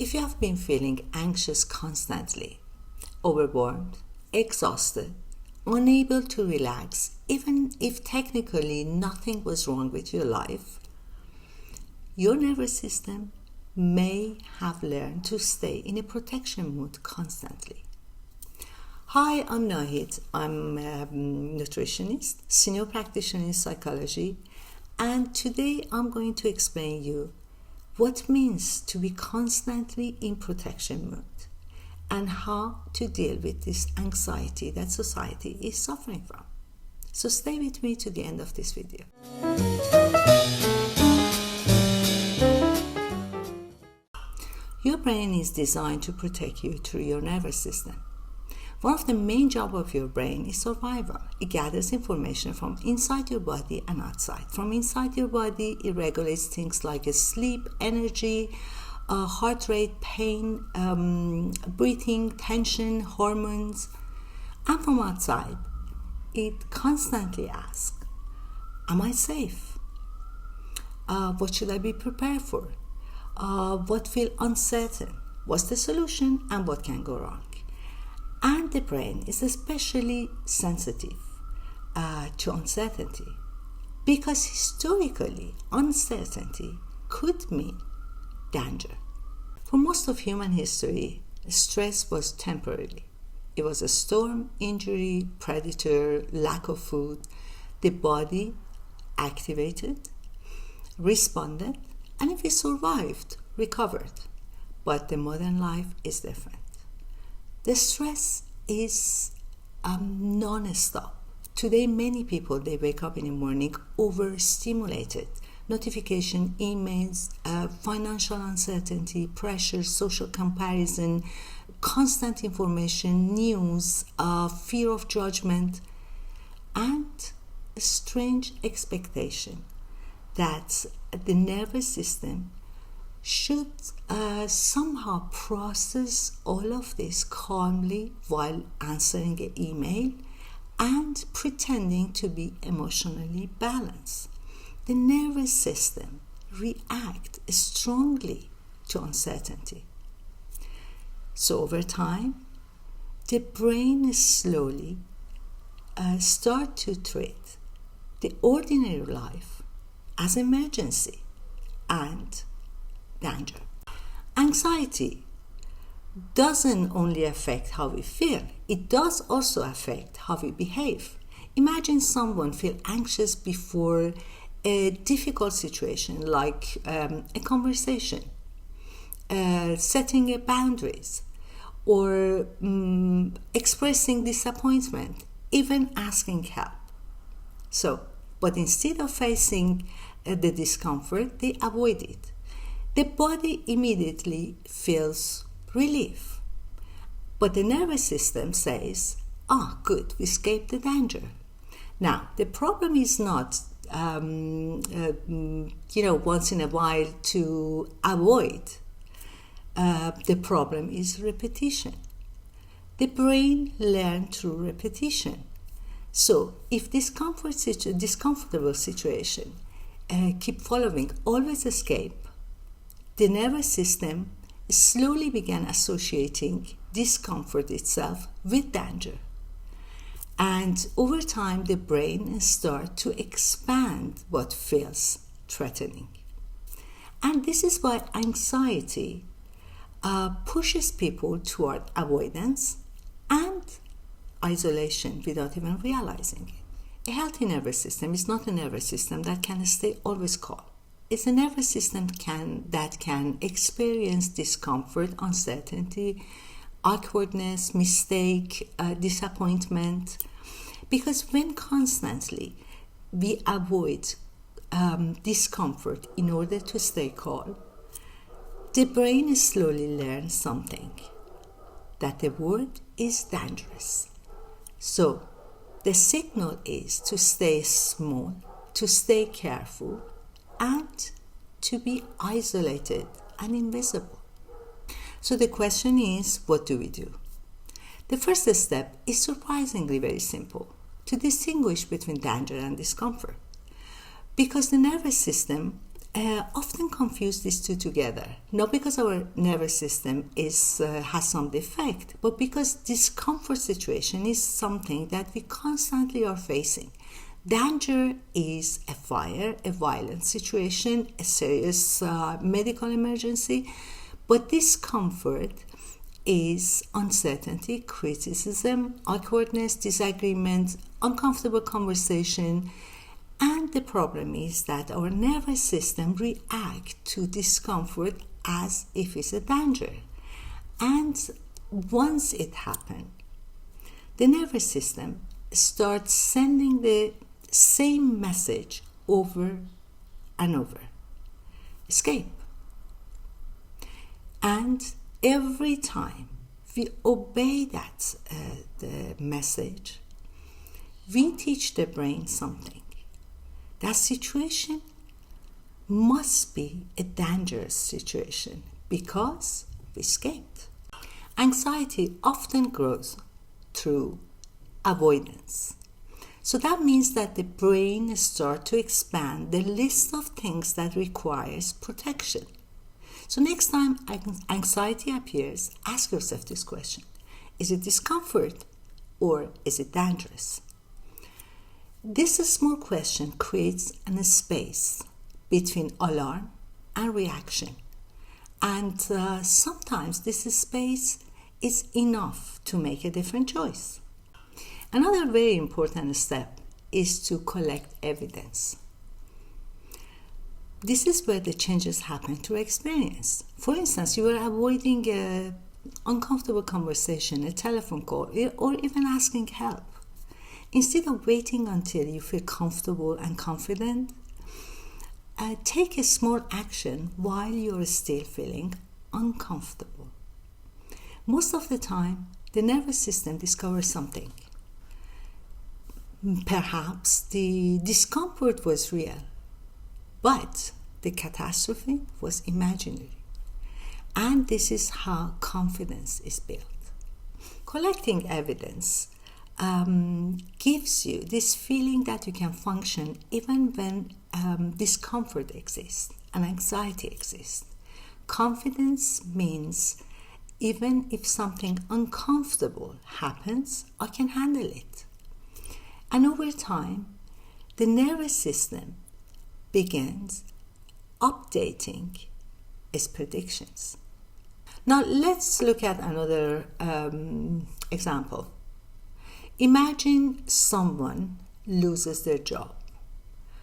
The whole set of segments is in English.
If you have been feeling anxious constantly, overwhelmed, exhausted, unable to relax, even if technically nothing was wrong with your life, your nervous system may have learned to stay in a protection mode constantly. Hi, I'm Nahid. I'm a nutritionist, senior practitioner in psychology, and today I'm going to explain you what it means to be constantly in protection mode and how to deal with this anxiety that society is suffering from. So stay with me to the end of this video. Your brain is designed to protect you through your nervous system. One of the main jobs of your brain is survival. It gathers information from inside your body and outside. From inside your body, it regulates things like sleep, energy, heart rate, pain, breathing, tension, hormones. And from outside, it constantly asks, am I safe? What should I be prepared for? What feel uncertain? What's the solution and what can go wrong? And the brain is especially sensitive to uncertainty because historically uncertainty could mean danger. For most of human history, stress was temporary. It was a storm, injury, predator, lack of food. The body activated, responded, and if it survived, recovered. But the modern life is different. The stress is non-stop. Today, many people, they wake up in the morning overstimulated. Notification, emails, financial uncertainty, pressure, social comparison, constant information, news, fear of judgment, and a strange expectation that the nervous system should somehow process all of this calmly while answering an email and pretending to be emotionally balanced. The nervous system reacts strongly to uncertainty. So over time, the brain slowly starts to treat the ordinary life as emergency and danger. Anxiety doesn't only affect how we feel, it does also affect how we behave. Imagine someone feel anxious before a difficult situation like a conversation, setting boundaries, or expressing disappointment, even asking help. But instead of facing the discomfort, they avoid it. The body immediately feels relief. But the nervous system says, good, we escaped the danger. Now, the problem is not, once in a while to avoid. The problem is repetition. The brain learns through repetition. So if discomfortable situation keep following, always escape, the nervous system slowly began associating discomfort itself with danger. And over time, the brain starts to expand what feels threatening. And this is why anxiety pushes people toward avoidance and isolation without even realizing it. A healthy nervous system is not a nervous system that can stay always calm. It's a nervous system that can experience discomfort, uncertainty, awkwardness, mistake, disappointment. Because when constantly we avoid discomfort in order to stay calm, the brain slowly learns something, that the word is dangerous. So the signal is to stay small, to stay careful, and to be isolated and invisible. So the question is, what do we do? The first step is surprisingly very simple, to distinguish between danger and discomfort. Because the nervous system often confuse these two together, not because our nervous system has some defect, but because discomfort situation is something that we constantly are facing. Danger is a fire, a violent situation, a serious medical emergency, but discomfort is uncertainty, criticism, awkwardness, disagreement, uncomfortable conversation. And the problem is that our nervous system reacts to discomfort as if it's a danger. And once it happens, the nervous system starts sending the same message over and over. Escape. And every time we obey the message, we teach the brain something. That situation must be a dangerous situation because we escaped. Anxiety often grows through avoidance. So that means that the brain starts to expand the list of things that requires protection. So next time anxiety appears, ask yourself this question. Is it discomfort or is it dangerous? This small question creates a space between alarm and reaction. And sometimes this space is enough to make a different choice. Another very important step is to collect evidence. This is where the changes happen through experience. For instance, you are avoiding an uncomfortable conversation, a telephone call, or even asking help. Instead of waiting until you feel comfortable and confident, take a small action while you're still feeling uncomfortable. Most of the time, the nervous system discovers something. Perhaps the discomfort was real, but the catastrophe was imaginary. And this is how confidence is built. Collecting evidence gives you this feeling that you can function even when discomfort exists and anxiety exists. Confidence means even if something uncomfortable happens, I can handle it. And over time, the nervous system begins updating its predictions. Now let's look at another example. Imagine someone loses their job.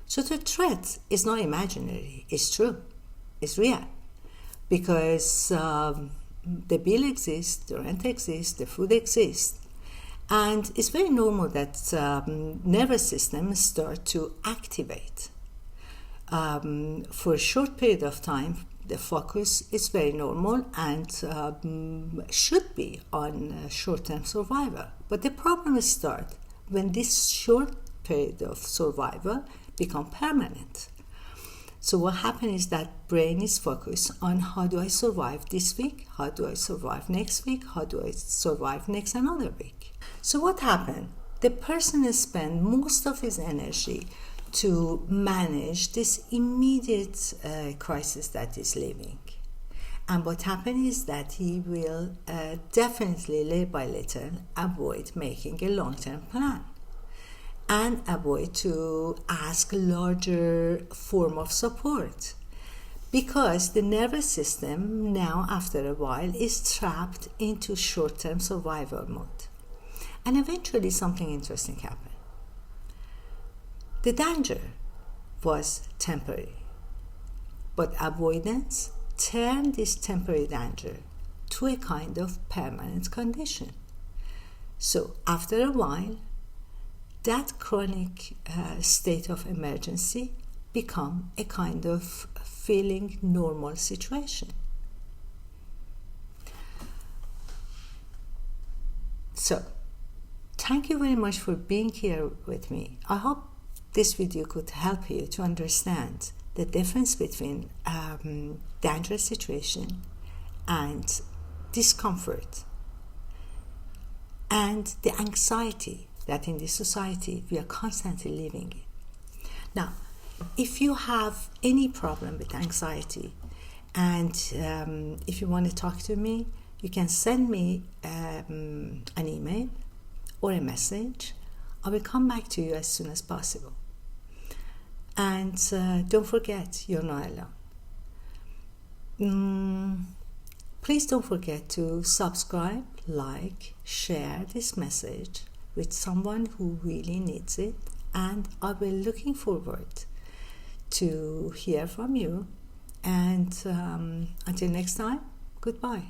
So the threat is not imaginary, it's true, it's real. Because the bill exists, the rent exists, the food exists. And it's very normal that nervous systems start to activate. For a short period of time, the focus is very normal and should be on short-term survival. But the problem starts when this short period of survival becomes permanent. So what happens is that brain is focused on how do I survive this week, how do I survive next week, how do I survive next another week. So what happened? The person spends most of his energy to manage this immediate crisis that is living. And what happens is that he will definitely little by little avoid making a long-term plan and avoid to ask larger form of support, because the nervous system now after a while is trapped into short-term survival mode. And eventually something interesting happened. The danger was temporary, but avoidance turned this temporary danger to a kind of permanent condition. So after a while, that chronic state of emergency become a kind of feeling normal situation. So, thank you very much for being here with me. I hope this video could help you to understand the difference between dangerous situation and discomfort and the anxiety that in this society we are constantly living in. Now, If you have any problem with anxiety and if you want to talk to me, you can send me an email or a message. I will come back to you as soon as possible. And don't forget, you're not alone. Please don't forget to subscribe, like, share this message with someone who really needs it. And I will be looking forward to hear from you. And until next time, goodbye.